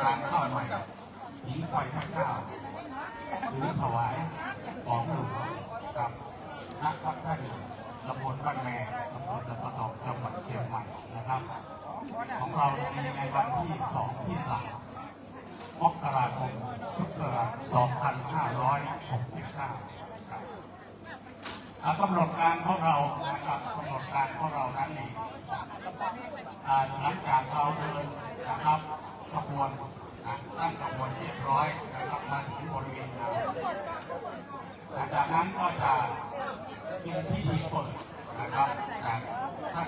การข้าวใหม่หิ้งไฟพระเจ้าหรือถวายของหลวงกับณวัดท่านตำบลบ้านแม่อำเภอสันปะตองจังหวัดเชียงใหม่นะครับของเรามีในวันที่2 ที่ 3 มกราคมพุทธศักราช 2569 กำหนดการของเรานะครับกำหนดการของเรานั้นนี่หลังจากเราเดินนะครับขบวนตั้งขบวนเรียบร้อยนะครับมาถึงบริเวณงานจากนั้นก็จะเป็นพิธีเปิดนะครับจากท่าน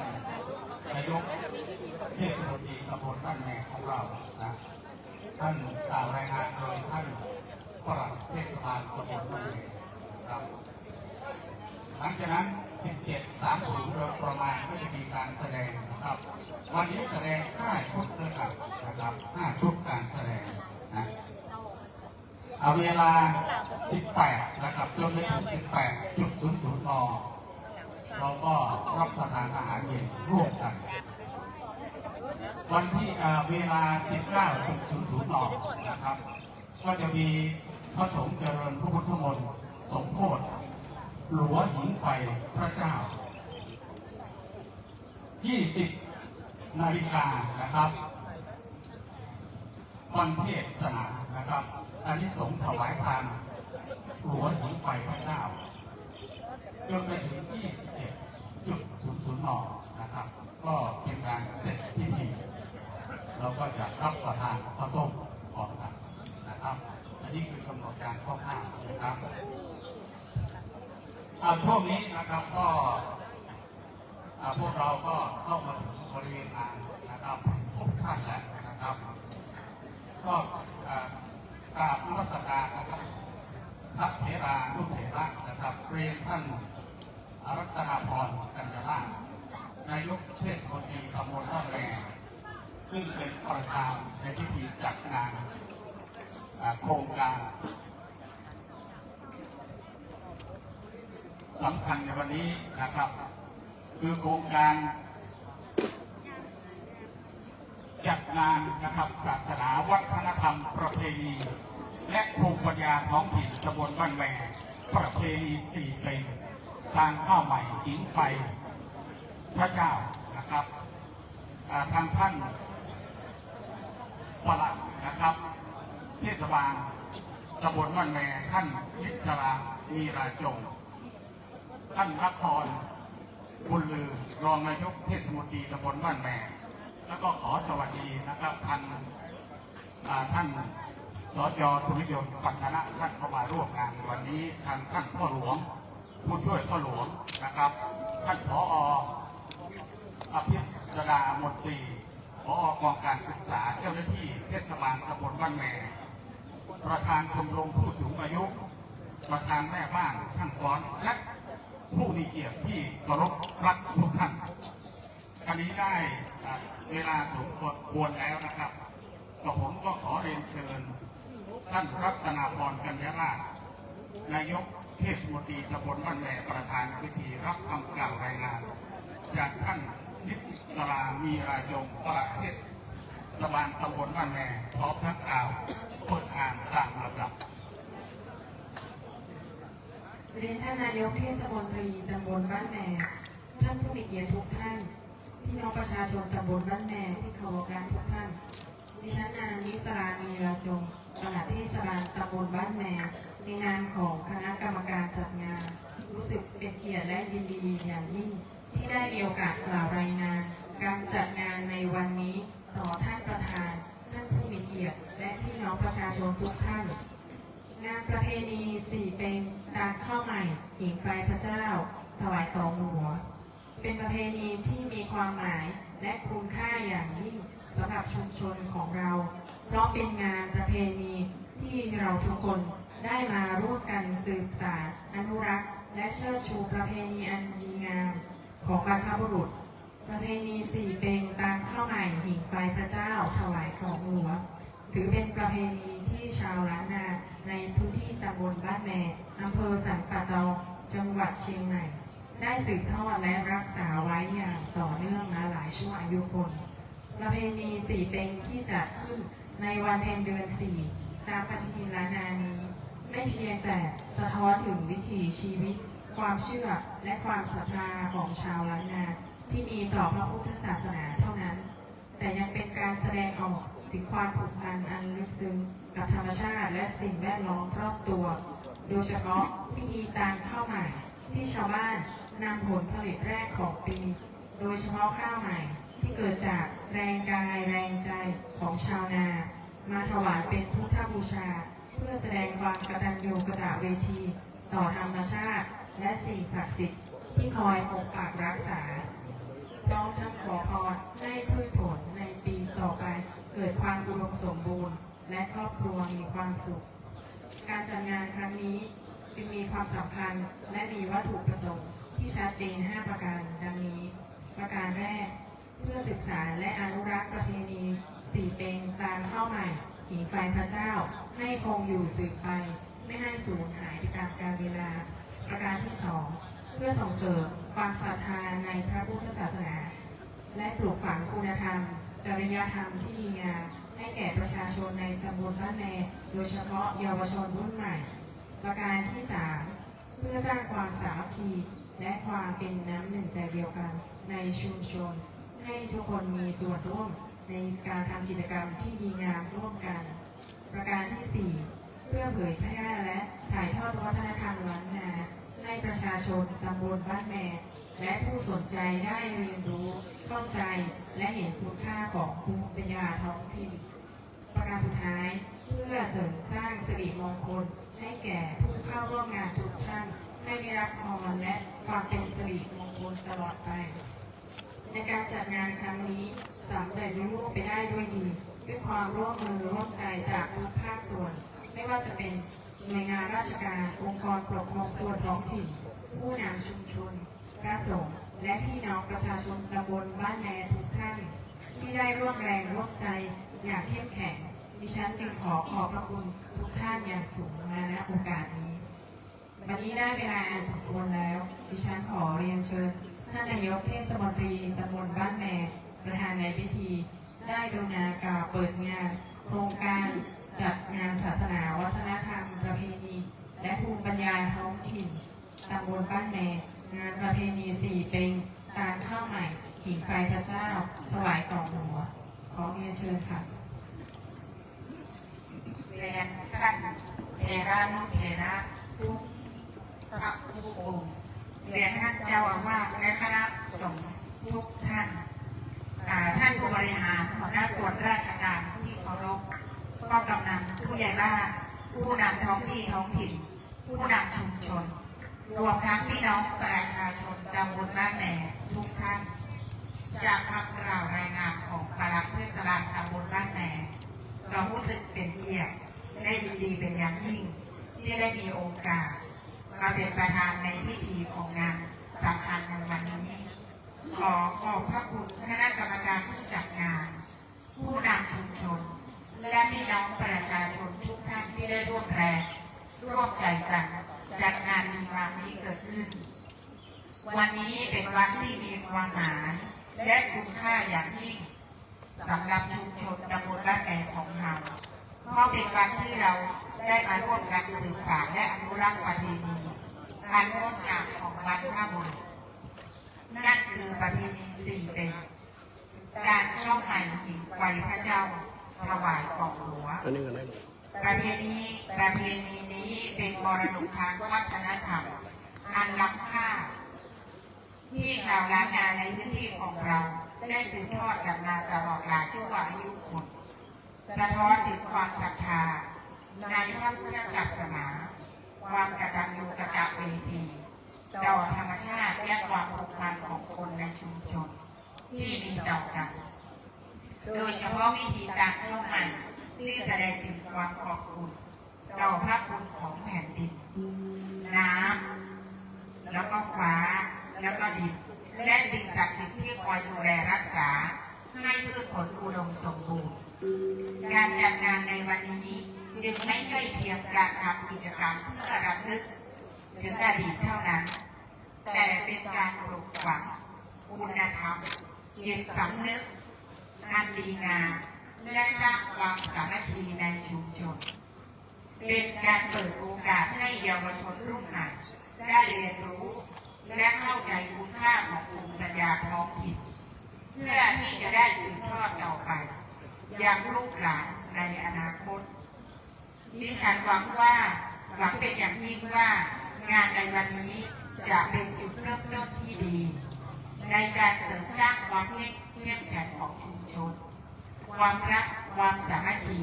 นายกเทศมนตรีตำบลบ้านแม่ของเรานะท่านกล่าวรายงานโดยท่านปลัดเทศบาลตำบลบ้านแม่ครับหลังจากนั้น 17:30 โดยประมาณก็จะมีการแสดงนะครับวันนี้แสดง5 ชุดด้วยกันนะครับ5 ชุดการแสดงนะเอาเวลา 18 นะครับจนไปถึง 18:00 น.เราก็รับประทานอาหารเย็นร่วมกันวันที่เวลา 19:00 น.นะครับก็จะมีพระสงฆ์เจริญพระพุทธมนต์สมโภชหลวงหิ้งไฟพระเจ้า 20 นาฬิกานะครับวันเทศนานะครับอานิสงส์ถวายทานหลวงหิ้งไฟพระเจ้าจนไปถึง 21:00 น.นะครับก็เป็นการเสร็จพิธีเราก็จะรับประทานข้าวต้มก่อนกันนะครับอันนี้คือกำหนดการคร่าวๆนะครับช่วงนี้นะครับก็พวกเราก็เข้ามาถึงบริเวณงานนะครับพบท่านแล้วนะครับก็กราบนมัสการนะครับพระเถรานุเถระนะครับเรียนท่านรัตนาพรกัญจนาถนายกเทศมนตรีตำบลบ้านแม่ซึ่งเป็นประธานในพิธีจัดงานโครงการสำคัญในวันนี้นะครับคือโครงการจัดงานนะครับศาสนาวัฒนธรรมประเพณีและภูมิปัญญาท้องถิ่นตำบลบ้านแม่ประเพณี4 เพลงทางข้าวใหม่หิ้งไฟพระเจ้านะครับทางท่านปลัดนะครับเทศบาลตำบลบ้านแม่ท่านยิศรามีราจงท่านนครบุญลือรองนายกเทศมนตรีตำบลบ้านแม่แล้วก็ขอสวัสดีนะครับท่านสจ.สุริยนต์ปัฒนะท่านเข้ามาร่วมงานวันนี้ท่านพ่อหลวงผู้ช่วยพ่อหลวงนะครับท่านผอ.อภิสดามนตรีผอ.กองการศึกษาเจ้าหน้าที่เทศบาลตำบลบ้านแม่ประธานชมรมผู้สูงอายุประธานแม่บ้านท่านฟ้อนและผู้มีเกียรติที่เคารพรักทุกท่านคราวนี้ได้เวลาสมควรแล้วนะครับผมก็ขอเรียนเชิญท่านรัตนาพรกัญญาราชนายกเทศมนตรีตำบลบ้านแม่ประธานพิธีรับคำกล่าวรายงานจากท่านนิศรามีราจงปลัดเทศบาลตำบลบ้านแม่พร้อมทั้งกล่าวเปิดอ่านตามลำดับเรียนท่านนายกเทศมนตรีตำบลบ้านแม่ท่านผู้มีเกียรติทุกท่านพี่น้องประชาชนตำบลบ้านแม่ที่เคารพทุกท่านดิฉันนางนิศรามีราจงปลัดเทศบาลตำบลบ้านแม่ในนามของคณะกรรมการจัดงานรู้สึกเป็นเกียรติและยินดีอย่างยิ่งที่ได้มีโอกาสกล่าวรายงานการจัดงานในวันนี้ต่อท่านประธานท่านผู้มีเกียรติและพี่น้องประชาชนทุกท่านงานประเพณี4 เป็นการข้าวใหม่หิ้งไฟพระเจ้าถวายของหลวงเป็นประเพณีที่มีความหมายและคุณค่าอย่างยิ่งสำหรับชุมชนของเราเพราะเป็นงานประเพณีที่เราทุกคนได้มาร่วมกันสืบสานอนุรักษ์และเชิดชูประเพณีอันดีงามของบรรพบุรุษประเพณี4 เป็นการข้าวใหม่หิ้งไฟพระเจ้าถวายของหลวงถือเป็นประเพณีที่ชาวล้านนาในพื้นที่ตำบลบ้านแม่อำเภอสันป่าตองจังหวัดเชียงใหม่ได้สืบทอดและรักษาไว้อย่างต่อเนื่องมาหลายชั่วอายุคนประเพณี4 เป็นที่จัดขึ้น ในวันเพ็ญเดือน4ตามปฏิทินล้านนานี้ไม่เพียงแต่สะท้อนถึงวิถีชีวิตความเชื่อและความศรัทธาของชาวล้านนาที่มีต่อพระพุทธศาสนาเท่านั้นแต่ยังเป็นการแสดงออกถึงความผูกพันอันลึกซึ้งกับธรรมชาติและสิ่งแวดล้อมรอบตัวโดยเฉพาะพิธีตามข้าวใหม่ที่ชาวบ้านนำผลผลิตแรกของปีโดยเฉพาะข้าวใหม่ที่เกิดจากแรงกายแรงใจของชาวนามาถวายเป็นพุทธบูชาเพื่อแสดงความกตัญญูกตเวทีต่อธรรมชาติและสิ่งศักดิ์สิทธิ์ที่คอยปกปักรักษาพร้อมทั้งขอพรให้พืชผลในปีต่อไปเกิดความอุดมสมบูรณ์และครอบครัวมีความสุขการจัดงานครั้งนี้จึงมีความสำคัญและมีวัตถุประสงค์ที่ชัดเจน5ประการดังนี้ประการแรกเพื่อศึกษาและอนุรักษ์ประเพณี4เป็งตามข้าวใหม่หิ่งไฟพระเจ้าให้คงอยู่สืบไปไม่ให้สูญหายไปตามกาลเวลาประการที่2เพื่อส่งเสริมความศรัทธาในพระพุทธศาสนาและปลูกฝังคุณธรรมจริยธรรมที่ดีงามให้แก่ประชาชนในตำบลบ้านแมโดยเฉพาะเยาวชนรุ่นใหม่ประการที่3เพื่อสร้างความสามัคคีและความเป็นน้ำหนึ่งใจเดียวกันในชุมชนให้ทุกคนมีส่วนร่วมในการทำกิจกรรมที่ดีงามร่วมกันประการที่4เพื่อเผยแพร่และถ่ายทอดวัฒนธรรมล้านนาให้ประชาชนตำบลบ้านแมและผู้สนใจได้เรียนรู้เข้าใจและเห็นคุณค่าของภูมิปัญญาท้องถิ่นประการสุดท้ายเพื่อเสริมสร้างสิริมงคลให้แก่ผู้เข้าร่วมงานทุกท่านให้ได้รับพรและความเป็นสิริมงคลตลอดไปในการจัดงานครั้งนี้สำเร็จรุ่งไปได้ด้วยดีด้วยความร่วมมือร่วมใจจากทุกภาคส่วนไม่ว่าจะเป็นหน่วยงานราชการองค์กรปกครองส่วนท้องถิ่นผู้นำชุมชนพระสงฆ์และพี่น้องประชาชนตำบลบ้านแมทุกท่านที่ได้ร่วมแรงร่วมใจอย่างเข้มแข็งดิฉันจึงขอขอบพระคุณทุกท่านอย่างสูงมาณโอกาสนี้วันนี้ได้เวลาอันสมควรแล้วดิฉันขอเรียนเชิญท่านนายกเทศมนตรีตำบลบ้านแมประธานในพิธีได้กรุณากล่าวเปิดงานโครงการจัดงานศาสนาวัฒนธรรมประเพณีและภูมิปัญญาท้องถิ่นตำบลบ้านแมงานประเพณี4เป็งตาลข้าวใหม่หิ่งไฟพระเจ้าถวายกล่องหัวขอเรียนเชิญค่ะเรียนท่านเทระนุเทระทุกพระทุกองค์เรียนท่านเจ้าอาวาสและคณะสงฆ์ทุกท่านท่านผู้บริหารหัวหน้าส่วนราชการที่เคารพพ่อกำนันผู้ใหญ่บ้านผู้นำท้องที่ท้องถิ่นผู้นำชุมชนรวมทั้งพี่น้องประชาชนตำบลบ้านแหน่ทุกท่านจากคำกล่าวรายงานของปลัดเทศบาลตำบลบ้านแหน่เรารู้สึกเป็นเกียรติและยินดีเป็นอย่างยิ่งที่ได้มีโอกาสมาเป็นประธานในพิธีของงานสำคัญในวันนี้ขอขอบพระคุณคณะกรรมการผู้จัดงานผู้นำชุมชนและพี่น้องประชาชนทุกท่านที่ได้ร่วมแรงร่วมใจกันจัดงานดีงามนี้เกิดขึ้นวันนี้เป็นวันที่มีความหมายและคุณค่าอย่างยิ่งสำหรับชุมชนตำบลบ้านแหน่ของเราเพราะเป็นวันที่เราได้มาร่วมกันสืบสานและอนุรักษ์ประเพณีอันงดงามของบรรพบุรุษนั่นคือประเพณี4เป็งการเข้าใหม่หิ่งไฟพระเจ้าถวายกล่องหัวประเพณีนี้เป็นมรดกทางวัฒนธรรมอันล้ำค่าที่ชาวล้านนาในพื้นที่ของเราได้สืบทอดกันมาตลอดหลายชั่วอายุคนสะท้อนถึงความศรัทธาในพระพุทธศาสนาความกตัญญูกตเวทีต่อธรรมชาติและความผูกพันของคนในชุมชนที่มีต่อกันโดยเฉพาะวิธีการเข้าใหม่ที่แสดงถึงความขอบคุณต่อพระคุณของแผ่นดินน้ำแล้วก็ฟ้าแล้วก็ดินและสิ่งศักดิ์สิทธิ์ที่คอยดูแลรักษาให้พืชผลอุดมสมบูรณ์การจัดงานในวันนี้จึงไม่ใช่เพียงการทำกิจกรรมเพื่อรำลึกถึงอดีตเท่านั้นแต่เป็นการปลูกฝังคุณธรรมจิตสำนึกอันดีงาม และสร้างความสามัคคีในชุมชนเป็นการเปิดโอกาสให้เยาวชนรุ่นใหม่ได้เรียนรู้และเข้าใจคุณค่าของภูมิปัญญาท้องถิ่นเพื่อที่จะได้สืบทอดต่อไปยังลูกหลานในอนาคตดิฉันหวังเป็นอย่างยิ่งว่างานในวันนี้จะเป็นจุดเริ่มต้นที่ดีในการเสริมสร้างความเข้มแข็งของชุมชนความรักความสามัคคี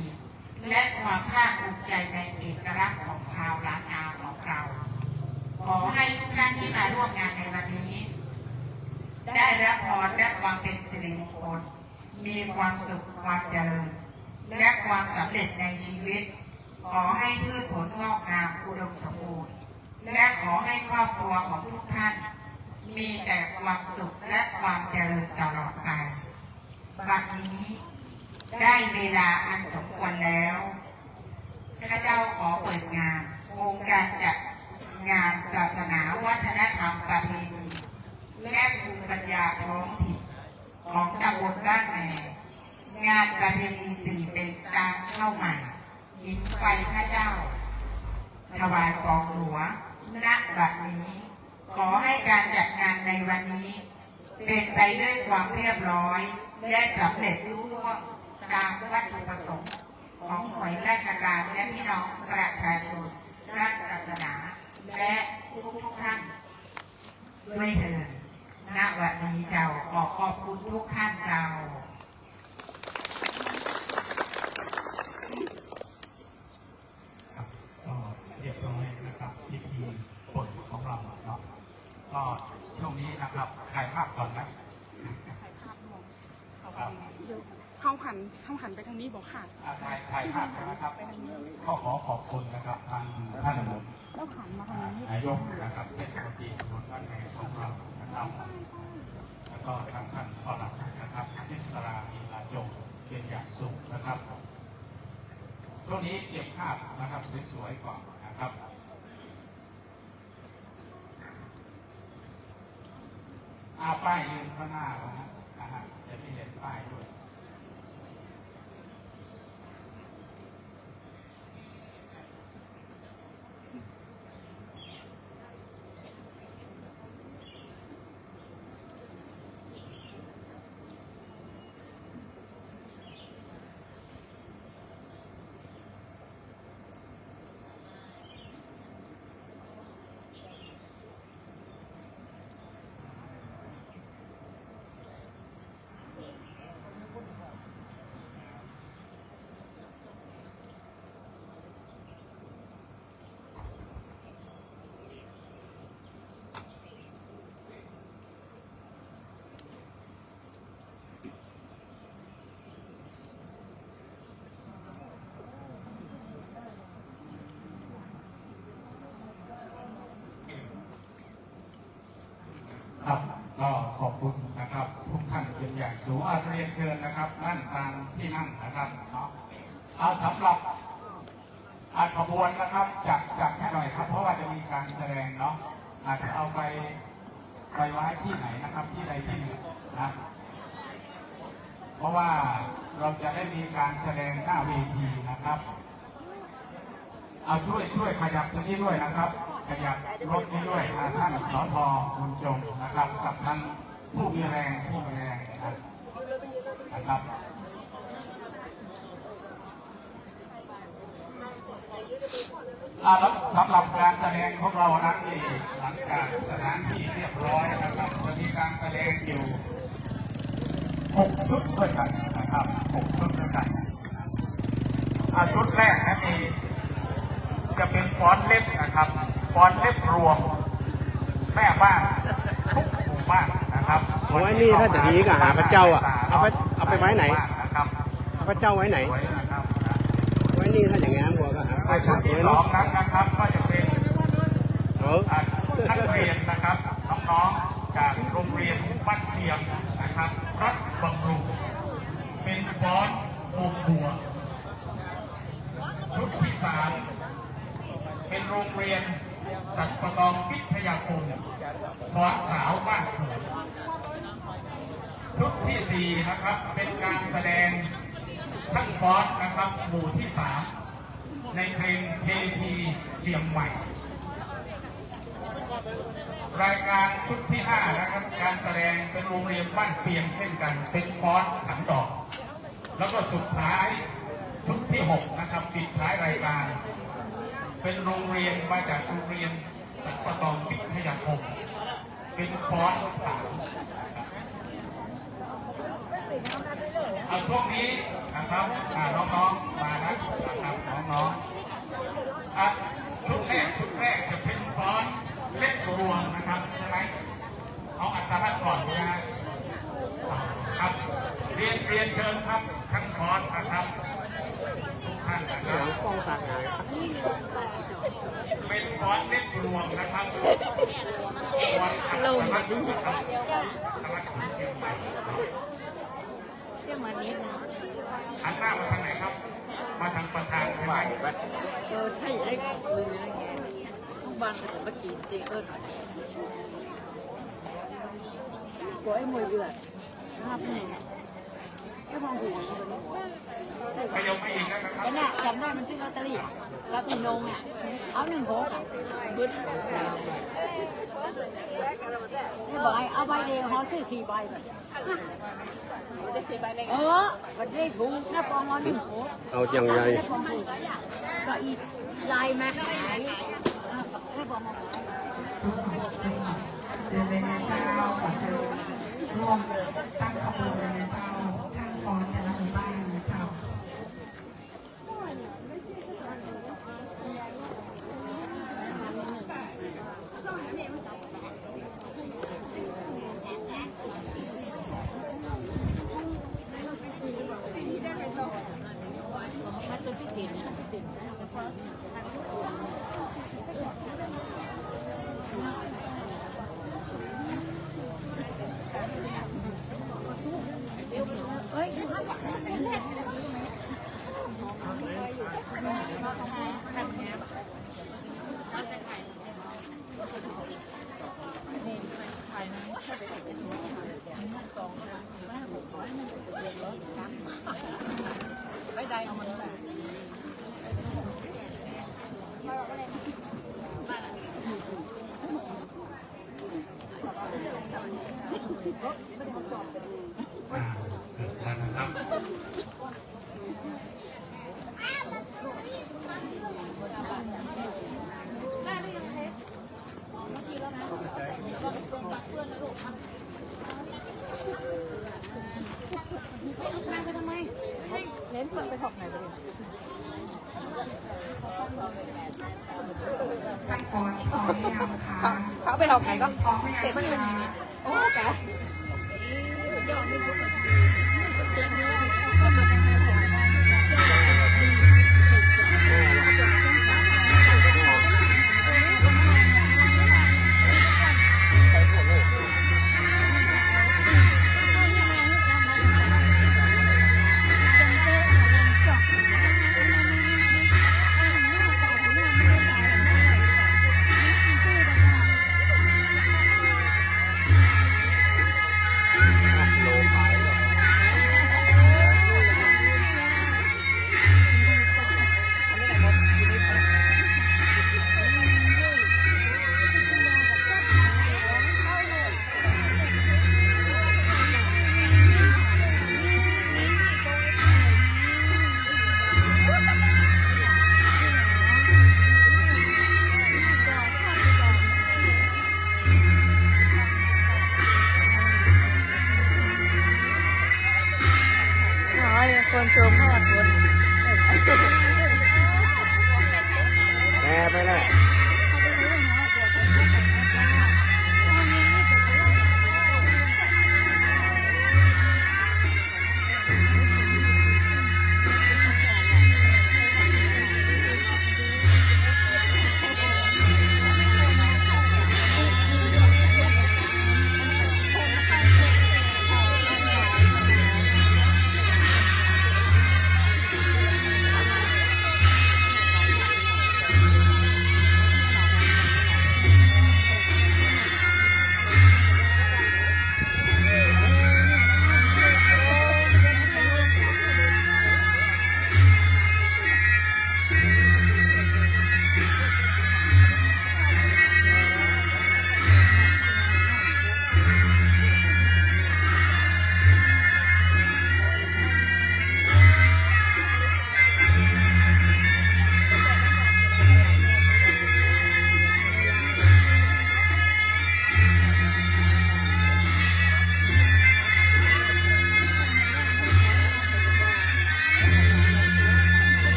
และความภาคภูมิใจในเอกลักษณ์ของชาวล้านนาของเราขอให้ทุกท่านที่มาร่วมงานในวันนี้ได้รับพรและความเป็นสิริมงคลมีความสุขความเจริญและความสำเร็จในชีวิตขอให้พืชผลงอกงามอุดมสมบูรณ์และขอให้ครอบครัวของทุกท่านมีแต่ความสุขและความเจริญตลอดไปบัดนี้ได้เวลาอันสมควรแล้วข้าเจ้าขอเปิดงานโครงการจัดงานศาสนาวัฒนธรรมประเพณีและภูมิปัญญาท้องถิ่นของตำบลบ้านแม่งานประเพณีสี่เป็นการเข้าใหม่หินไฟพระเจ้าถวายของหลวงณบัดนี้ขอให้การจัดงานในวันนี้เป็นไปด้วยความเรียบร้อยและสำเร็จรุ่ร่วงตามวัตถุประสงค์ของหน่วยราชการและพี่น้องประชาชนด้านศาสนาและทุกท่านด้วยเถิดณวันนี้เจ้าขอขอบคุณทุกท่านเจ้าก็เรียบร้อยนะครับพิธีปลดของเราเนาะก็ช่วงนี้นะครับถ่ายภาพก่อนนะเข้าหันไปทางนี้บอกค่ะถ่ายภาพนะครับก็ขอขอบคุณนะครับทางท่านนายกนะครับเทศมนตรีตำบลบ้านแม่ของเรานะครับแล้วก็ทางท่านปลัดนะครับนิสรามีลาจงเป็นอย่างสูงนะครับช่วงนี้เก็บภาพนะครับสวยๆก่อนนะครับป้ายยืนข้างหน้านะฮะจะไม่เห็นป้ายด้วยครับก็ขอบคุณนะครับทุกท่านเป็นอย่างสูงเรียนเชิญนะครับนั่งตามที่นั่งนะครับเนาะเอาสำหรับขบวนนะครับจัดให้หน่อยครับเพราะว่าจะมีการแสดงเนาะอาจจะเอาไปไว้ที่ไหนนะครับที่ใดที่หนึ่งนะเพราะว่าเราจะได้มีการแสดงหน้าเวทีนะครับเอาช่วยขยับตรงนี้ด้วยนะครับขยับรถนี้ด้วยท่านสท.บุญจงนะครับกับท่านผู้มีแรงนะครับแล้วสำหรับการแสดงของเรานั้นนี่หลังจากสถานที่เรียบร้อยนะครับจะมีการแสดงอยู่6 ชุดด้วยกันนะครับ6 ชุดด้วยกันชุดแรกนะมีจะเป็นฟ้อนเล็บนะครับฟ้อนเล็บรวมแม่บ้านทุกหมู่บ้านนะครับเอาไว้นี่ถ้าจะดีก็หาพระเจ้าเอาไปไว้ไหนพระเจ้าไว้ไหนไว้นี่ถ้าอย่างงี้บัวก็หาไปชุดที่สองนั้นนะครับก็จะเป็นนักเรียนนะครับน้องๆจากโรงเรียนวัดเทียมนะครับรัฐบำรุงเป็นฟ้อนผูกบัวชุดที่สามเป็นโรงเรียนสัตว์ประกองวิทยาคมฟ้อนสาวบ้านเถิดชุดที่สี่นะครับเป็นการแสดง ท่านฟอสนะครับหมู่ที่ 3 ในเพลงเททีเชียงใหม่ รายการชุดที่ 5 นะครับการแสดงเป็นโรงเรียนบ้านเปียงเช่นกันเป็นฟอสขันดอก แล้วก็สุดท้ายชุดที่ 6 นะครับปิดท้ายรายการ เป็นโรงเรียนมาจากโรงเรียนสัตปะตองวิทยาคมเป็นฟอสขาวช่วงนี้นะครับน้องๆมานะครับน้องๆชุดแรกจะเป็นฟอสเล็กรวงนะครับใช่ไหมเอาอัตราก่อนนะครับเรียนเชิญครับทั้งฟอสนะครับทุกท่านนะครับเป็นฟอสเล็กรวงนะครับฟอสอัตราครับจังหวัดเชียงใหม่หันหน้ามาทางไหนครับมาทางประธานใช่ไหมให้ทุกวันจะมากินเจเอิร์ดก็ไอ้มวยเดือด5 ปีแค่มองหูไปยกไปอีกนะครับไอ้เนี่ยจำได้มันซื้อลอตเตอรี่แล้วพี่นงอ่ะเอา1 โบกบึ้ดไม่บอกเอาใบเดียวเขาซื้อ4 ใบแบบมันได้ถูกหน้าฟอง1 โบกเอาอย่างไรก็อีลายมาขายแค่ฟองมาขายเจอเป็นเจ้าขอเจอร่วมตั้งขบวนเป็นเจ้าช่างฟ้อนแต่ละหมู่บ้านเจ้าไม่ได้เอามันเน้นคนไปถกไหนไปดิช่างฟ้อนพร้อมหรือยังคะเขาไปถกไหนก็พร้อมหรือยังคะโอ้แกคนโจมหอดคนแกไปเลย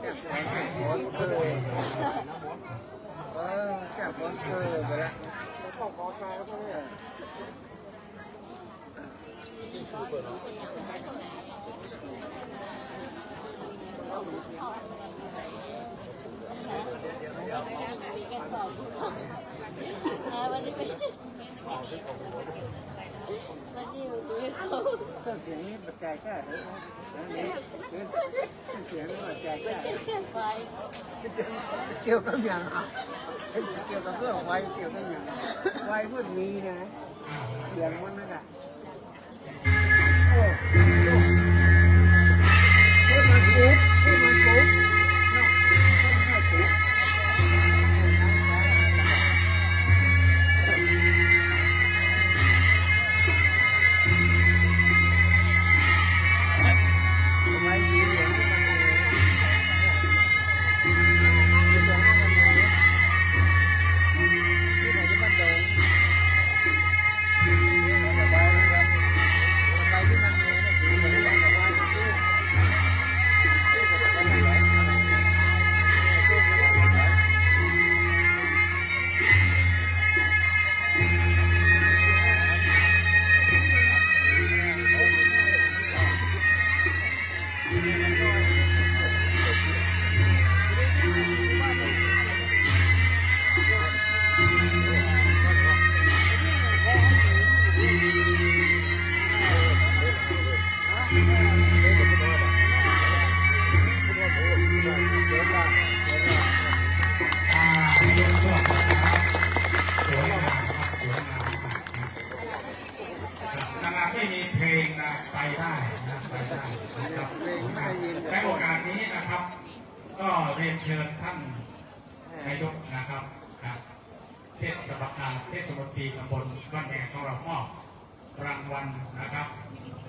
ไปไปสวน จากบอลเกอร์ไปแล้ววันนี้เขา เสียงนี้ปัจจัยแค่เลยเสียงปัจจัยแค่ ไฟ เกี่ยวกับอย่างเกี่ยวกับเรื่องไฟเกี่ยวกับอย่างไฟมันมีนะเสียงมันนั่นแหละโอ้มันปุ๊บมันปุ๊บเนาะไม่ปุ๊บไว้สีเหลืองที่มันมีสีเหลืองที่มันมีที่ไหนที่มันโด่งไว้นะครับไว้ที่มันมีนะสีเหลืองกับไว้ที่ตู้ขณะที่มีเพลงนะไปได้นะไปได้นะครับในโอกาสนี้นะครับ ก็เรียนเชิญท่านนายกนะครับเทศบาลเทศมนตรีตำบลบ้านแหงของเรามอบรางวัลนะครับ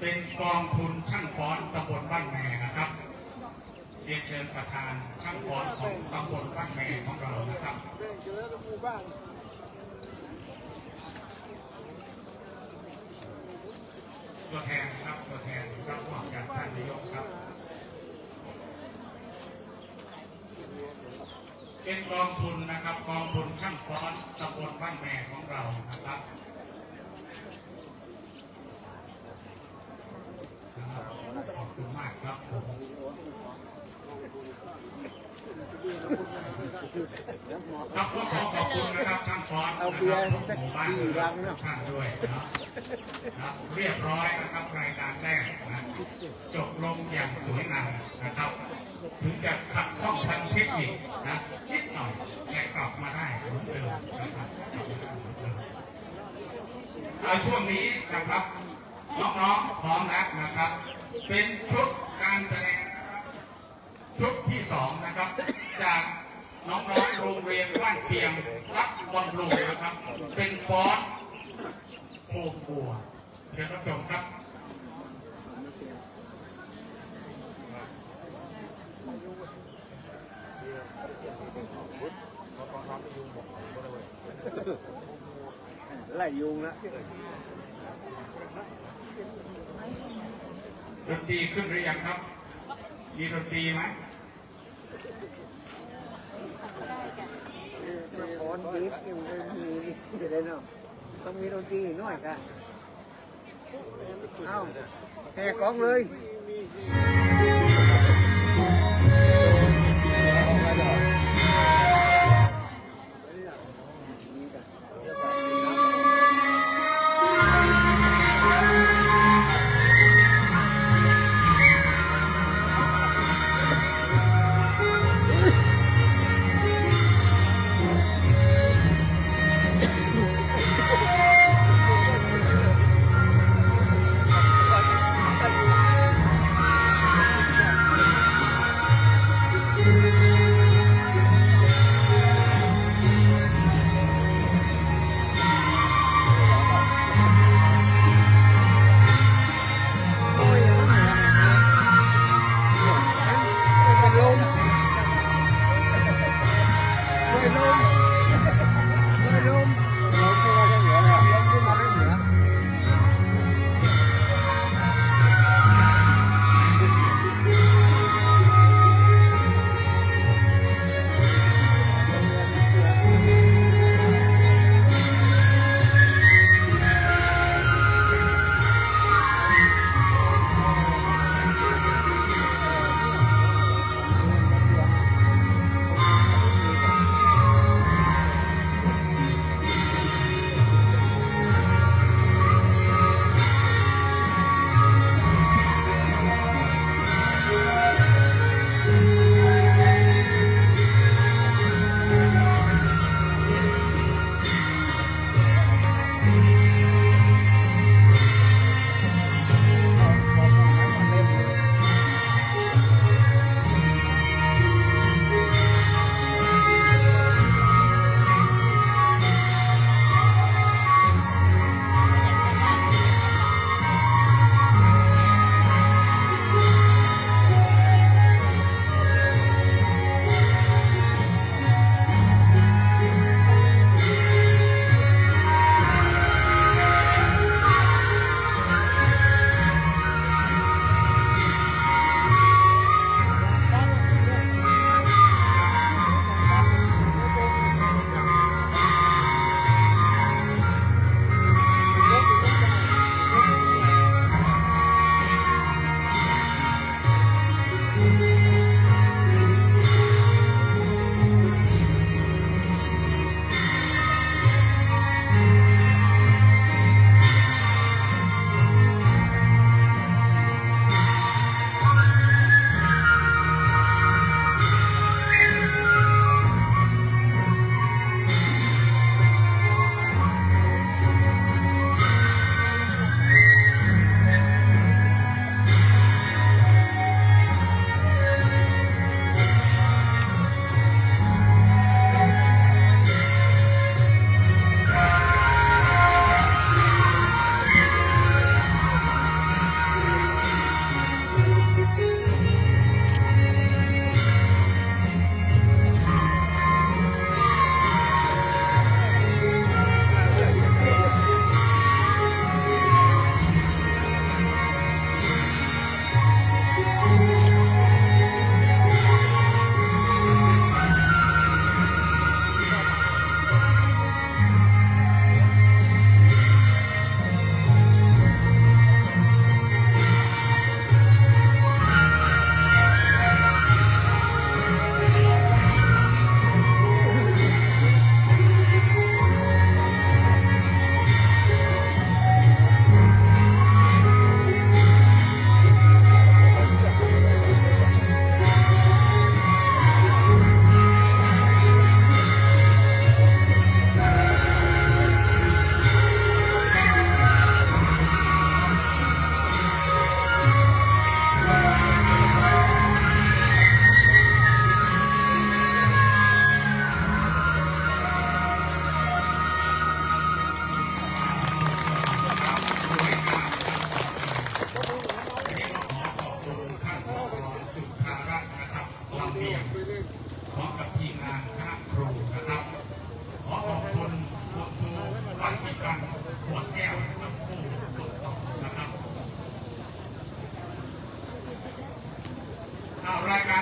เป็นกองทุนช่างฟ้อนตำบลบ้านแหงนะครับเรียนเชิญประธานช่างฟ้อนของตำบลบ้านแหงของเรานะครับตัวแทนครับตัวแทนรับมอบจากท่านนายกครับเป็นกองทุนนะครับกองทุนช่างฟ้อนตำบลบ้านแม่ของเรานะครับขอบคุณมากครับผมครับก็ขอขอบคุณนะครับช่างฟ้อนนะครับหมู่บ้านทุกท่านด้วยนะครับเรียบร้อยนะครับรายการแรกนะจบลงอย่างสวยงามนะครับถึงจะขัดข้องทางเทคนิคนะนิดหน่อยแต่กลับมาได้เหมือนเดิมนะครับช่วงนี้นะครับน้องๆพร้อมแล้วนะครับเป็นชุดการแสดงชุดที่2นะครับจากน้องๆโรงเรียนบ้านเพียงรับบำรุงนะครับเป็นฟ้อนโคมบัวเชิญรับชมครับไล่ยุงนะ ดนตรีขึ้นหรือยังครับมีดนตรีไหม ฟ้อนบีบยังไม่มีจะได้เนาะต้องมีดนตรีหน่อยกันเอาแห่กองเลย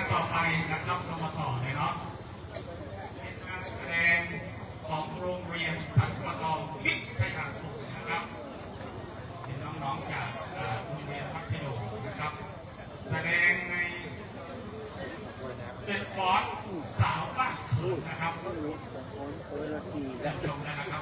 การต่อไปนะครับเรามาต่อเลยเนาะเป็นการแสดงของโรงเรียนสันปะตองวิทยาคมนะครับเป็นน้องๆจากโรงเรียนมัธยมนะครับแสดงในเป็นฟอนต์สาวบ้านเกิดนะครับชมนะครับ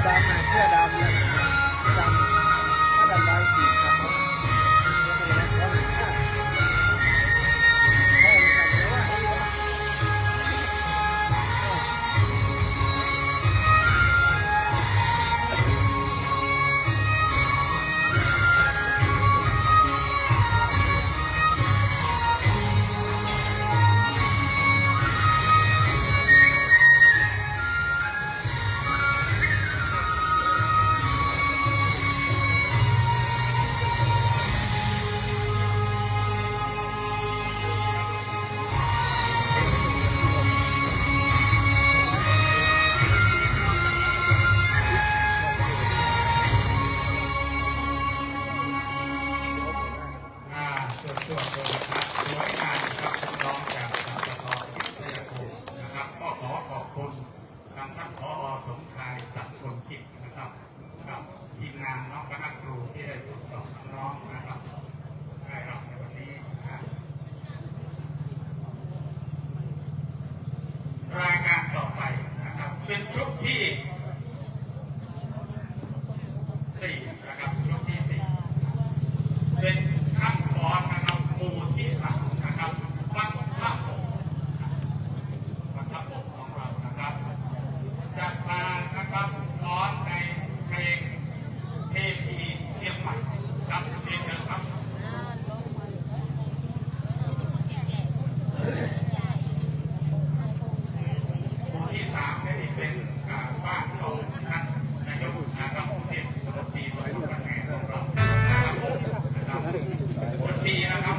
ดำนะเสื้อดำนะ ส่วนตัวนะครับสวยงามครับน้องจากสปท.วิทยาคมนะครับก็ขอขอบคุณทางท่านผอ.สมชายสังคมกิจนะครับกับทีมงานน้องคณะครูที่ได้ฝึกสอนน้องๆนะครับได้รับในวันนี้นะรายการต่อไปนะครับเป็นชุดที่4นะครับชุดที่4เป็นขั้นตอนนะครับหมู่ที่3นะครับวัดพระอบวัดพระอบของเรานะครับจัดมานะครับสอนในเพลงเทพีเชียงใหม่ครับเพลงเดิมครับหมู่ที่3นี่เป็นบ้านของท่านนายกนะครับเทพดนตรีของประเทศของเรานะครับดนตรีนะครับ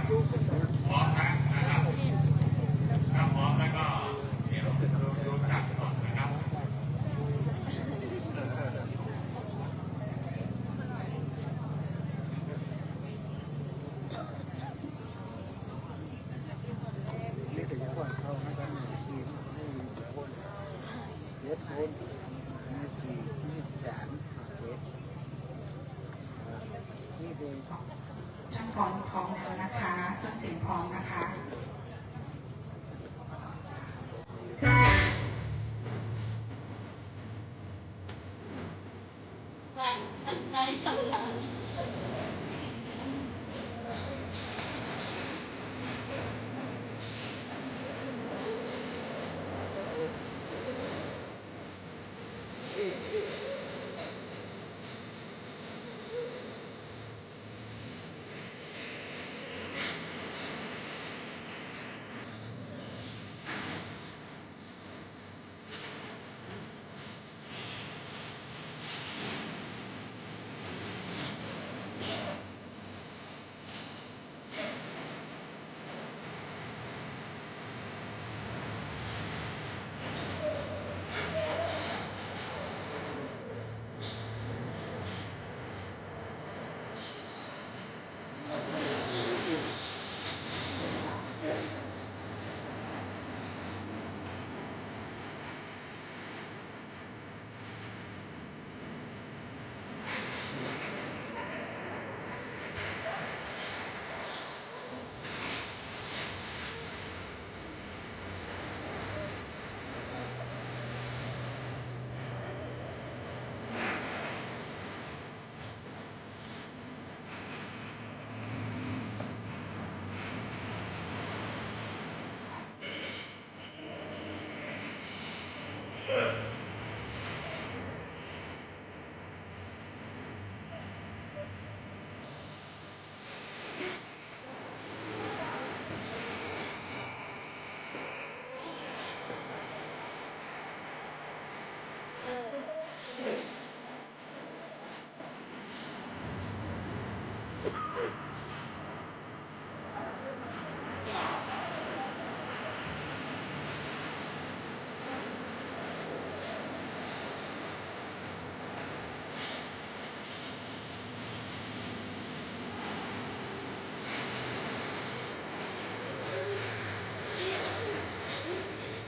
พร้อมนะครับถ้าพร้อมแล้วก็เดี๋ยวรู้จักก่อนนะครับนี่ถึงก่อนเข้าให้กันทีมให้คนเยอะคนนี่สี่นี่สามเจ็ดนี่เป็น ช่างกรพร้อมแล้วนะคะเครื่องเสียงพร้อมนะคะ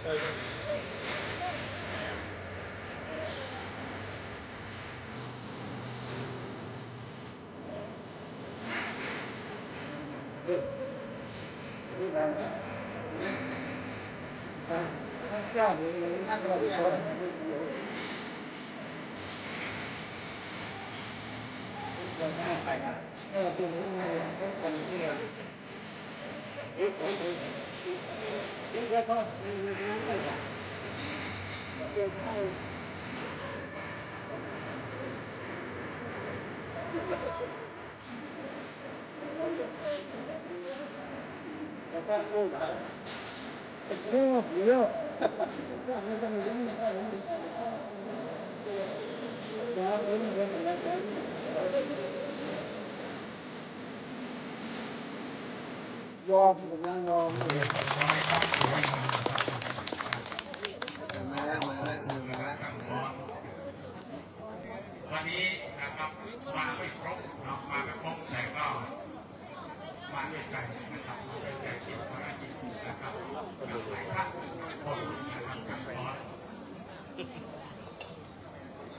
Gracias. วันนี้นะครับมาไม่ครบเนาะมาไม่ครบแต่ก็มาด้วยใจนะครับมาด้วยใจที่ภารกิจนะครับกับหลายท่านคนนะครับกับขอ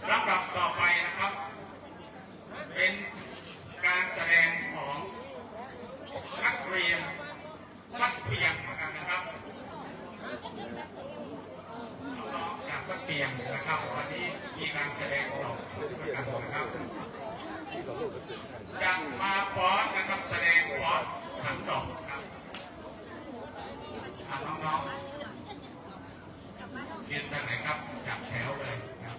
ลำดับต่อไปนะครับ เป็นการแสดงของนักเรียนวัดเปียงนะครับน้องๆจากวัดเปียงนะครับวันนี้มีการแสดงสองชุดด้วยกันนะครับจะมาฟ้อนนะครับแสดงฟ้อนขันดอกครับน้องๆเรียนจากไหนครับจากแถวเลยครับ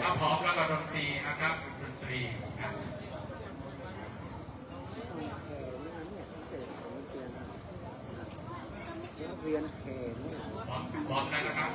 ถ้าพร้อมแล้วก็ดนตรีนะครับดนตรีนะเรียนเขน พร้อมแล้วนะครับ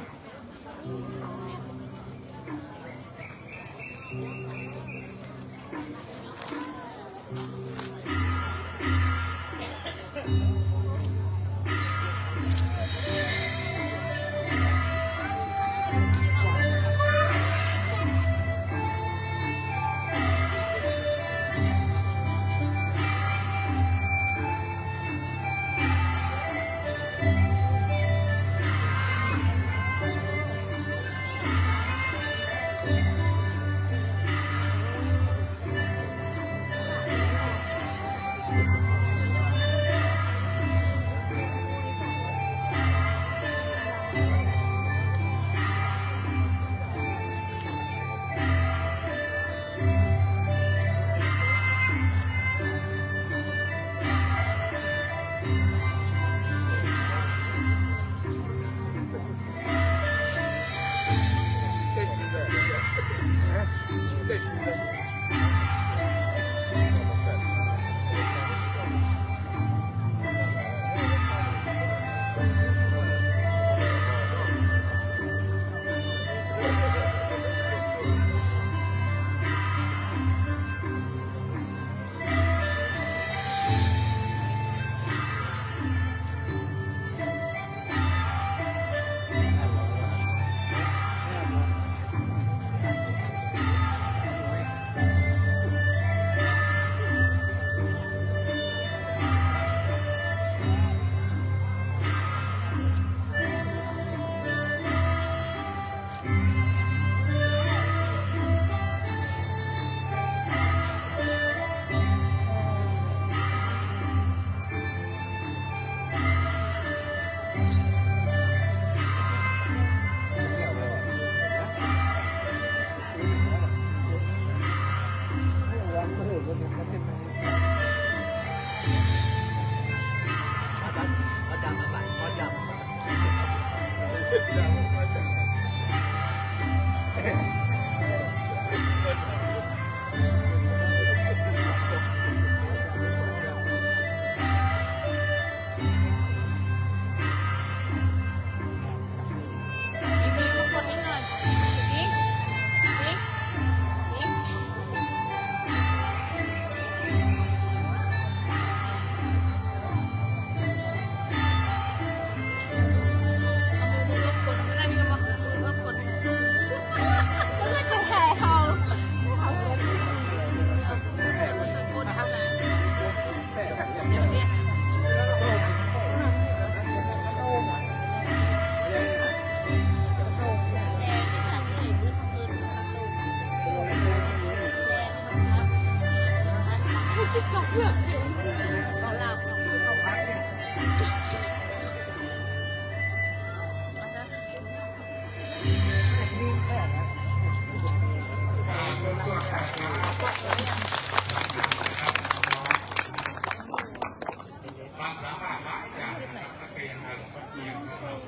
ความสามารถหลายอย่างนะครับนักเรียนเราก็เรียนนะครับ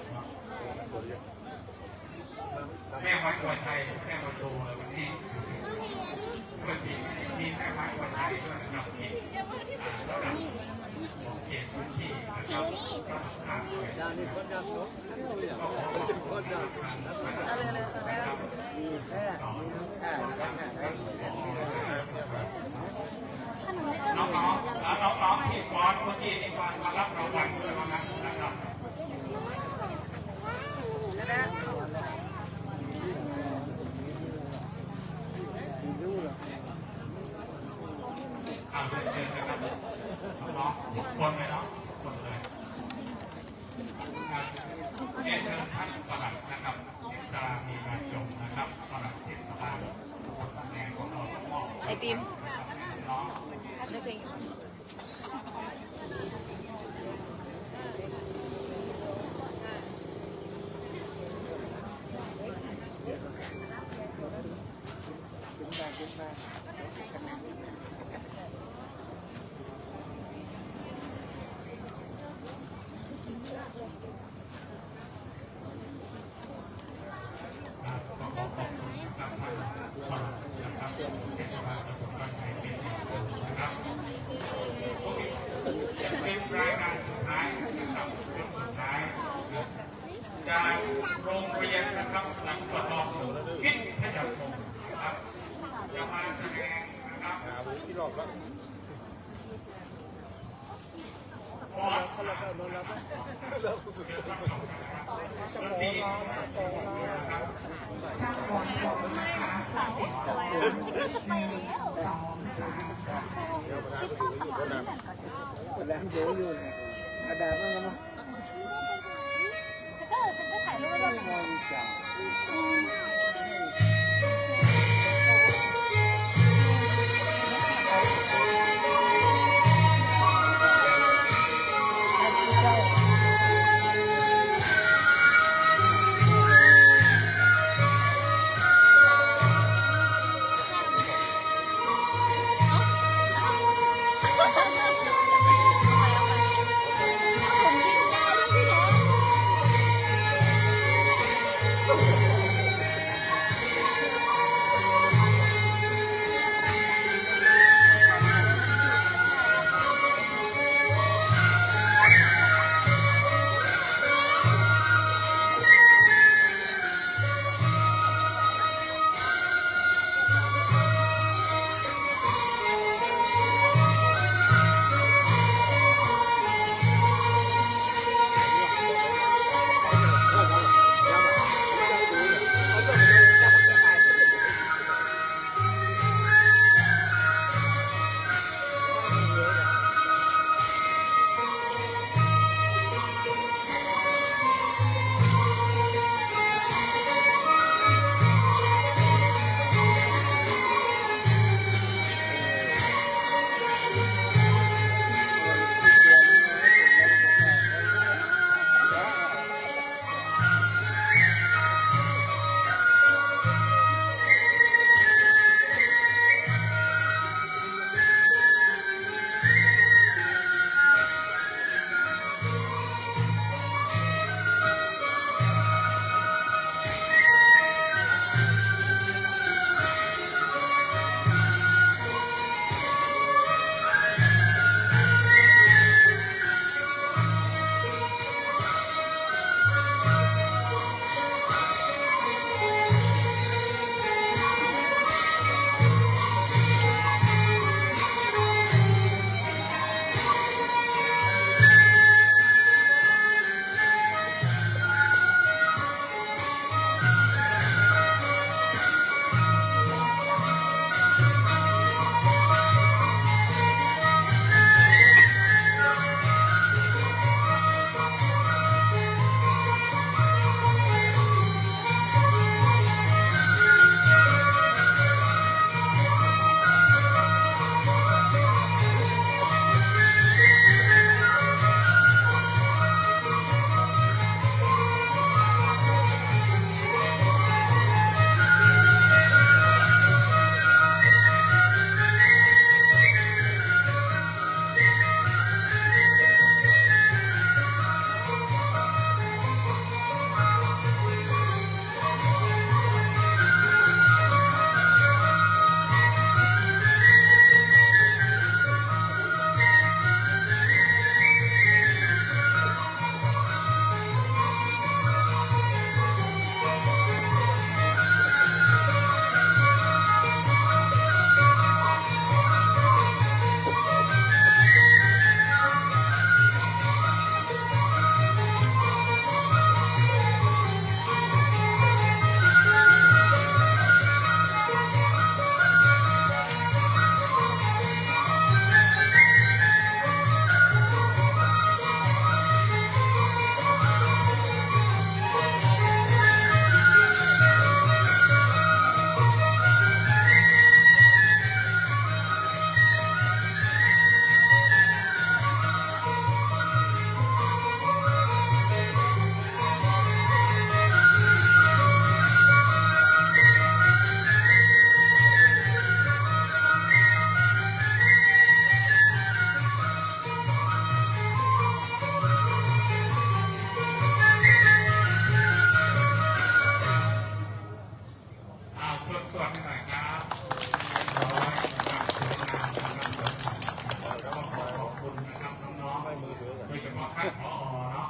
แม่ไม้ตัวไทยแม่มาโชว์เลยวันนี้เมื่อกี้มีแม่ไม้ตัวไทยด้วยนะครับที่ระดับของเขตพื้นที่นะครับก็ทางด้วย ด้านนี้คนดังเนาะคนดังนะครับมีแค่น้องๆน้องๆที่ฟ้อนเมื่อกี้นี่มารับรางวัลด้วยนะครับเชิญนะครับน้องๆทุกคนเลยเนาะทุกคนเลยเรียนเชิญท่านปลัดนะครับนิสรามีราจงนะครับปลัดเทศบาลตำแหน่งของเราต้องมอบไอติมน้องเป็นรายการสุดท้ายนะครับยกสุดท้ายจากโรงเรียนนะครับสังกัดคิดขยับผมนะครับจะมาแสดงนะครับที่รอบแล้วฟอสเขาเราเข้านอนแล้วไหมช่างฝนผมนะคะเสร็จแล้ว1 2 3ค่ะ คนแรงเยอะอยู่เลยกระดาษมันก็มาถ่ายรูปไว้ด้วย วัสดีหน่อยครับร้อยนะครับสวยงามนะครับแล้วก็ขอบคุณนะครับน้องๆโดยเฉพาะท่านผอ.เนาะ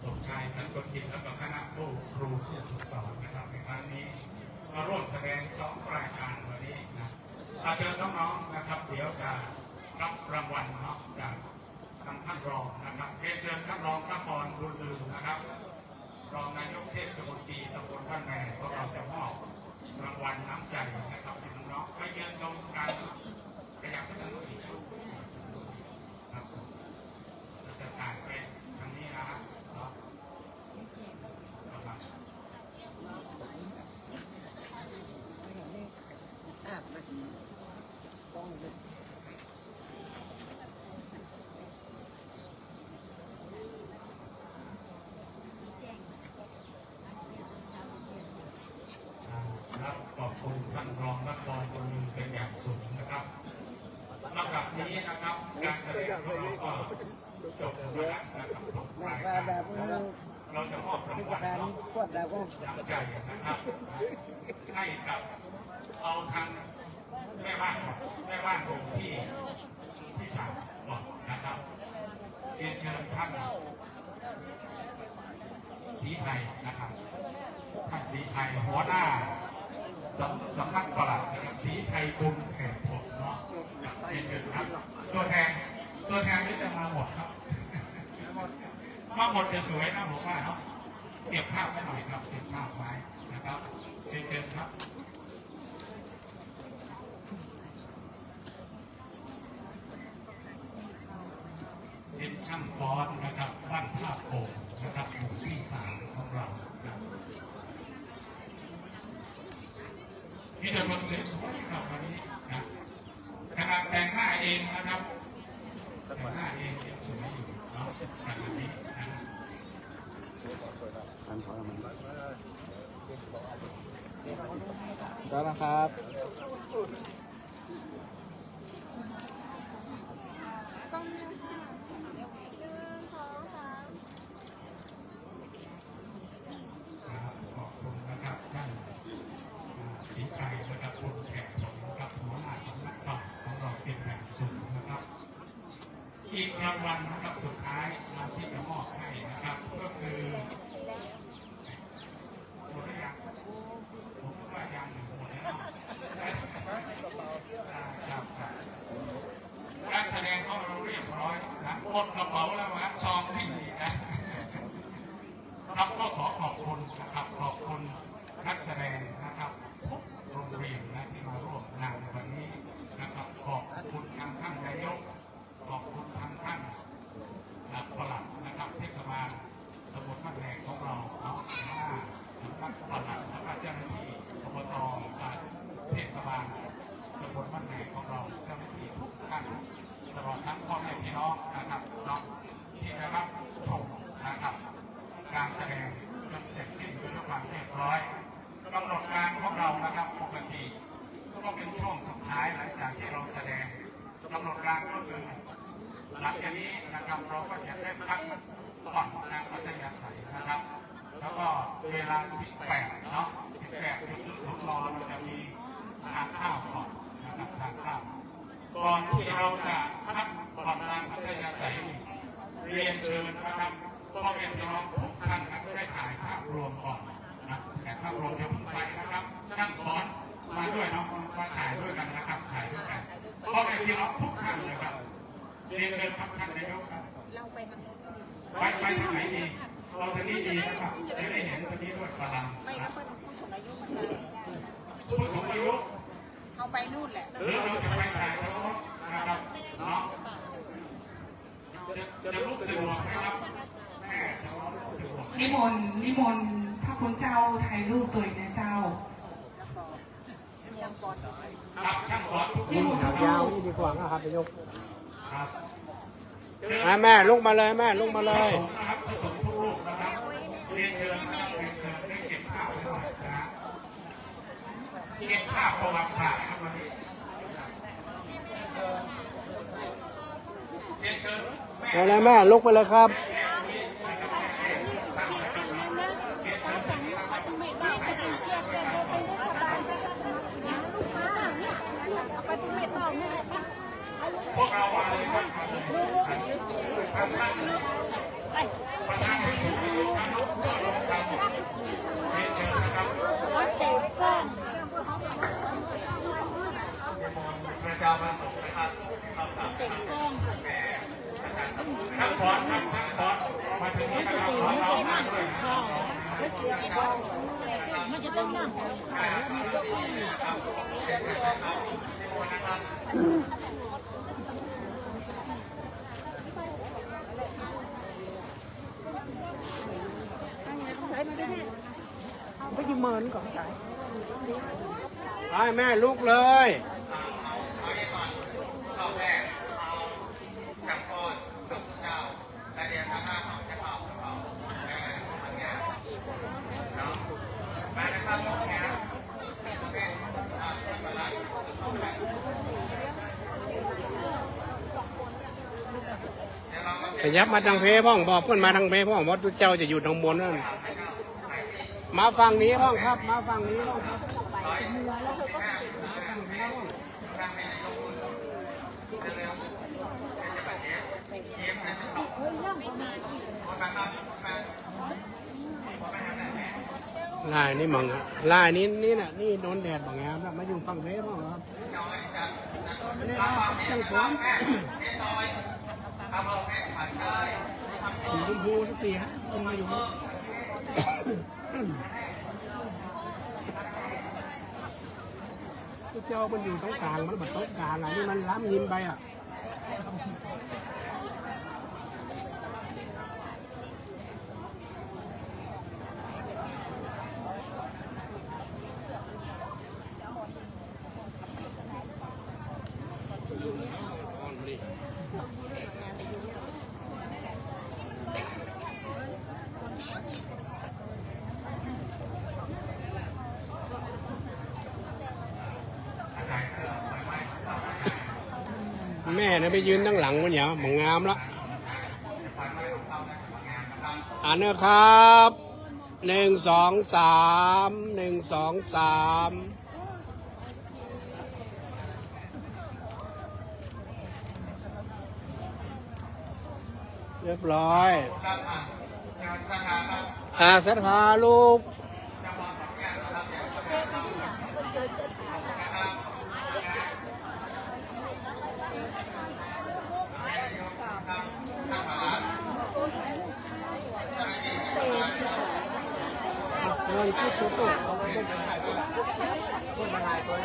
สมชายสันกกิจแล้วก็คณะผู้ครูผู้ฝึกสอนนะครับในครั้งนี้มาร่วมแสดง2 รายการวันนี้นะเชิญน้องๆนะครับเดี๋ยวจะรับรางวัลเนาะจากทางท่านรองนะครับเรียนเชิญท่านรองพระพรบุญลือนะครับรองนายกเทศมนตรีตำบลบ้านแม่พวกเราจะมอบรางวัลน้ำใจนะครับให้น้องๆไปเยือนชมการขยับสนุกอีกครับเราจะถ่ายไปทางนี้นะฮะเนาะครับ ครับขอบคุณท่านรองนักบอลคนหนึ่งเป็นอย่างสูงนะครับลำดับนี้นะครับการแสดงของเราก็จบลงแล้วนะครับทุกรายการเราจะมอบรางวัลน้ำใจนะครับให้กับเอาทางแม่บ้านก่อนแม่บ้านวงที่3ก่อนนะครับเรียนเชิญท่านศรีไทยนะครับท่านศรีไทยหัวหน้าสำนักปลัดนะครับศรีไทยบุญแห่งผมเนาะเรียนเชิญครับตัวแทนนี่จะมาหมดครับมาหมดจะสวยนะผมว่าเนาะเก็บภาพไว้หน่อยครับเก็บภาพไว้นะครับเรียนเชิญครับเป็นช่างฟ้อนนะครับบ้านท่าโป่งนะครับหมู่ที่3ของเราครับนี่จะเป็นสวยๆครับวันนี้นะขนาดแต่งหน้าเองนะครับแต่งหน้าเองยังสวยอยู่เนาะขนาดนี้นะแล้วนะครับ ขอบคุณนะครับท่านศรีไทยนะครับคุณแขกผมนะครับหัวหน้าสำนักปลัดของเราเป็นแบบสูงนะครับอีกรางวัลนะครับสุดท้ายที่จะมอบให้นะครับก็คือหมดหรือยังผมว่ายังหมดแล้วครับการแสดงของเราเรียบร้อยนะหมดกระเป๋าแล้วนะซองที่นี่นะครับก็ขอขอบคุณนะครับขอบคุณนักแสดงนะครับทุกโรงเรียนนะที่มาร่วมงานในวันนี้นะครับขอบคุณทางท่านนายกขอบคุณทางท่านปลัดนะครับเทศบาลตำบลบ้านแหลกของเราเนาะสำนักปลัดและเจ้าหน้าที่อบต.เทศบาลตำบลบ้านแหลกของเราเจ้าหน้าที่ทุกท่านตลอดทั้งพ่อแม่พี่น้องนะครับน้องที่ได้รับชมนะครับการแสดงจนเสร็จสิ้นด้วยความเรียบร้อยกำหนดการของเรานะครับปกติก็เป็นช่วงสุดท้ายหลังจากที่เราแสดงกำหนดการก็คือหลังจากนี้นะครับเราก็จะได้พักก่อนทางพัทยาใสนะครับแล้วก็เวลา 18 เนาะ 18:00 น.เราจะมีทานข้าวก่อนนะครับทานข้าวก่อนที่เราจะพักผ่อนทางพัทยาใสเรียนเชิญนะครับก็เป็นน้องทุกท่านนะได้ถ่ายภาพรวมก่อนนะแต่ภาพรวมจะพุ่งไปนะครับช่างฟ้อนมาด้วยเนาะมาถ่ายด้วยกันนะครับถ่ายด้วยกันก็เป็นพี่น้องทุกท่านเลยครับเรียนเชิญครับท่านนายกครับไปทางไหนดีเราทางนี้ดีนะครับจะได้เห็นทางนี้ด้วยพลังผู้สูงอายุเอาไปนู่นแหละหรือเราจะไปถ่ายรูปนะครับเนาะจะรู้สึกหวงไหมครับแม่จะรู้สึกหวงนิมนต์พระคุณเจ้าถ่ายรูปตัวเองนะเจ้าครับช่างฟ้อนทุกคน ยาวนี่ดีกว่านะครับนายก ครับ แม่ลุกมาเลยแม่ลุกมาเลย นะครับผสมทุกรูปนะครับเรียนเชิญนะครับเรียนเชิญได้เก็บภาพสมัยนะเก็บภาพประวัติศาสตร์ครับวันนี้เรียนเชิญแม่ลุกไปเลยครับ ครับท่านประธานที่สุดทางนู้นก็ลงทำเรียนเชิญนะครับ พระเจ้าประสงค์นะครับขอบคุณแม่ประธานตำรวจ ทั้งฟอนครับทั้งฟอนมาถึงนี้นะครับขอร้องมาด้วยนะครับ มันจะต้องนั่ง ไปยิงเมินก่อนใช่ ให้แม่ลุกเลย เอาอย่างก่อนรอบแรกเอาจับก้อนกับพระเจ้าและเดี๋ยวสักห้าของจะเอาอันเนี้ยเนาะมานะครับโอเคโอเคมาละ ขยับมาทางเพพ่องบอกเพื่อนมาทางเพพ่องว่าเจ้าจะอยู่ทางบนนั่นมาฝั่งนี้พ่องครับ มาฝั่งนี้พ่องครับลายนี่มังอะลายนี้นี่น่ะนี่โดนแดดบางแง่ครับมาอยู่ฝั่งเพพ่องครับอันนี้ครับช่างผมสีชมพูสักสี่ฮะคนมาอยู่เจ้ามันอยู่ตรงกลางมันแบบโต๊ะกลางอ่ะนี่มันล้ำยินไปอ่ะแม่เนี่ยไปยืนตั้งหลังมันเหรอมองงามละอ่านนะครับ1 2 3 1 2 3เรียบร้อยศรัทธาลูกพูดตัวตัวเอาไปพูดถ่ายตัวพูดมาถ่ายตัว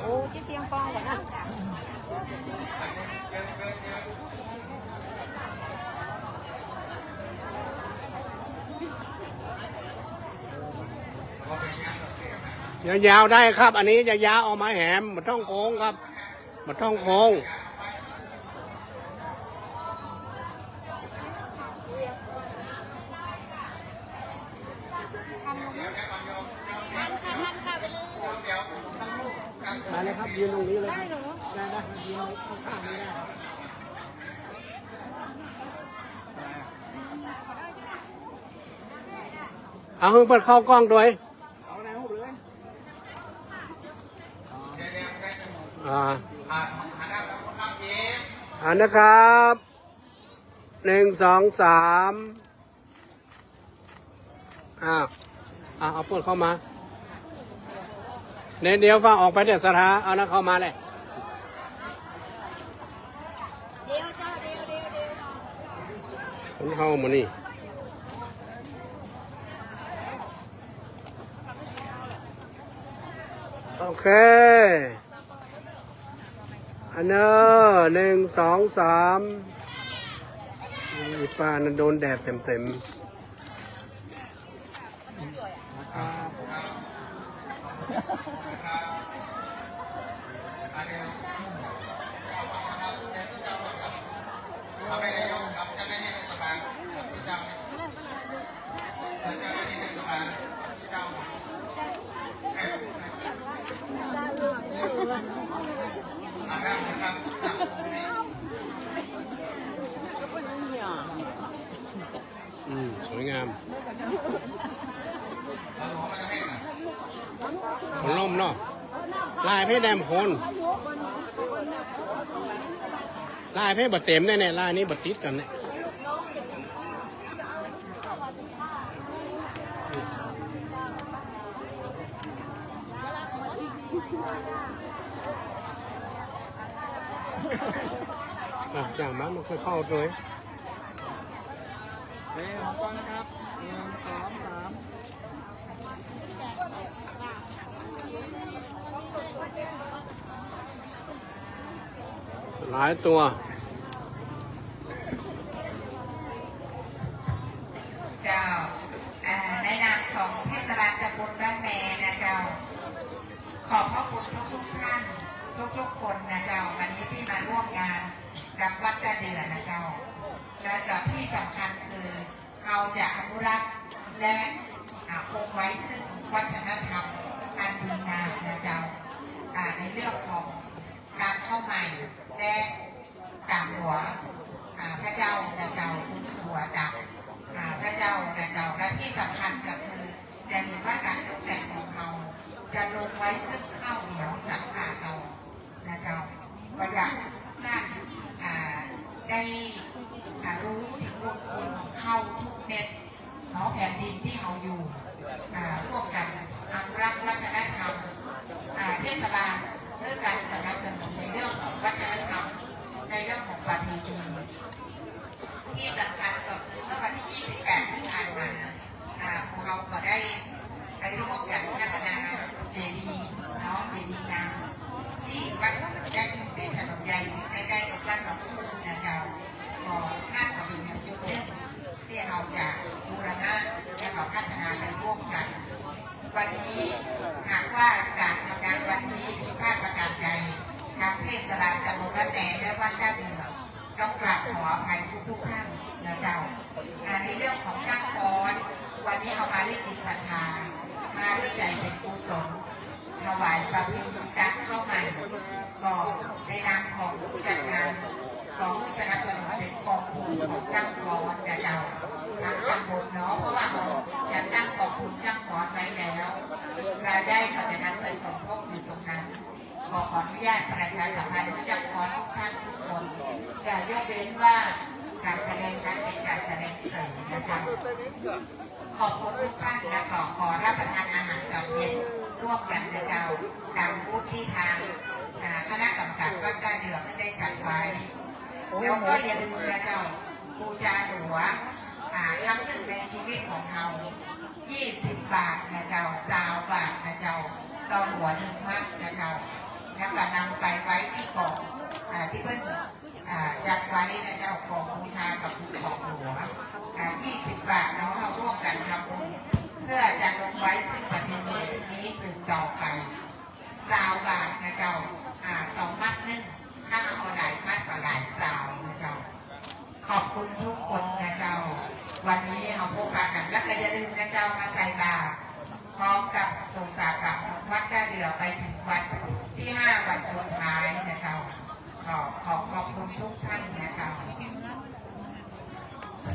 โอ้ที่เสียงฟองก่อนนะ ยาวๆได้ครับ อันนี้ยาวๆเอาไม้แหมมาท่องโค้งครับมาท่องโค้งมาเลยครับยืนตรงนี้เลยได้เหรอได้ได้ยืนข้างๆนี้ได้เอาเปิดเข้ากล้องด้วยนะครับ1 2 3เอาเปิดเข้ามาเดี๋ยวฟังออกไปเดี๋ยวสถาเอานะเข้ามาเลยเดี๋ยวเจ้าเดี๋ยวผมเข้ามานี่โอเคอันนี้1 2 3อีป้านั่นโดนแดดเต็ม คนล่มเนาะลายเพศแดมคนลายเพศบดเต็มแน่ๆลายนี้บดติดกันเนี่ยอย่างบ้านมันค่อยเข้าเลยหลายตัวเจ้าในนามของเทศบาลตำบลบ้านแมนะเจ้าขอบพระคุณทุกท่านทุกคนนะเจ้าวันนี้ที่มาร่วมงานกับวัดตะเดือนะเจ้าและกับที่สำคัญคือเราจะอนุรักษ์และคงไว้ซึ่งวัฒนธรรมอันดีงามนะเจ้าในเรื่องของการเข้าใหม่และตามหัวพระเจ้านะเจ้าทุกหัวดับพระเจ้านะเจ้าและที่สำคัญก็คือจะเห็นว่าการตกแต่งของเราจะลงไว้ซึ่งข้าวเหนียวสังฆาเตานะเจ้าประหยัดนั่นได้รู้ถึงบุญคุณเข้าทุกเม็ดของแผ่นดินที่เราอยู่ร่วมกันอนุรักษ์วัฒนธรรมเทศบาลเพื่อการสนับสนุนในเรื่องของวัฒนธรรมในเรื่องของประเพณีที่สำคัญก็คือเมื่อวันที่ 28 ที่ผ่านมาพวกเราก็ได้ไปร่วมกันพัฒนาเจดีย์น้องเจดีย์นางที่วัดได้เป็นถนนใหญ่ใกล้ๆกับวัดหนองคูนะเจ้าก็น่าจะเป็นจุดหนึ่งที่เราจะบูรณะและพัฒนาไปร่วมกันวันนี้หากว่าการทำงานวันนี้มีพลาดประการใดทางเทศบาลตำบลบ้านแหน่และวัดท่าเรือต้องกราบขออภัยทุกท่านนะเจ้าในเรื่องของจ้างฟ้อนวันนี้เอามาด้วยจิตศรัทธามาด้วยใจเป็นกุศลถวายประเพณีการเข้าใหม่ก็ในนามของผู้จัดงานของผู้สนับสนุนเป็นกองทุนของจ้างฟ้อนนะเจ้าทางตำบลเนาะเพราะว่าเราจะตั้งกองทุนจ้างฟ้อนไว้แล้วรายได้ก็จะนั้นไปสมทบอยู่ตรงนั้นขออนุญาตประชาสัมพันธ์ผู้จ้างฟ้อนทุกท่านทุกคนอย่ายกเว้นว่าการแสดงนั้นเป็นการแสดงเสริมนะเจ้าขอบคุณทุกท่านและขอรับประทานอาหารตอนเย็นร่วมกันนะเจ้าตามบูธที่ทางคณะกรรมการวัดท่าเรือได้จัดไว้แล้วก็อย่าลืมนะเจ้าบูชาหลวงครั้งหนึ่งในชีวิตของเรา20 บาทนะเจ้า20 บาทนะเจ้าต่อหัว1 มัดนะเจ้าแล้วก็นำไปไว้ที่กองที่เพิ่นจัดไว้นะเจ้ากองบูชากับคุณของหลวง20 บาทเนาะเราร่วมกันทำบุญเพื่อจะลงไว้ซึ่งประเพณีนี้สืบต่อไป20 บาทนะเจ้าต่อมัดนึงถ้าเอาหลายมัดก็หลาย20นะเจ้าขอบคุณทุกคนนะเจ้าวันนี้เราพบปะกันแล้วก็อย่าลืมนะเจ้ามาใส่บาตรพร้อมกับโศกสากับวัดท่าเรือไปถึงวันที่ 5 วันสุดท้ายนะเจ้าขอบคุณทุกท่านนะเจ้า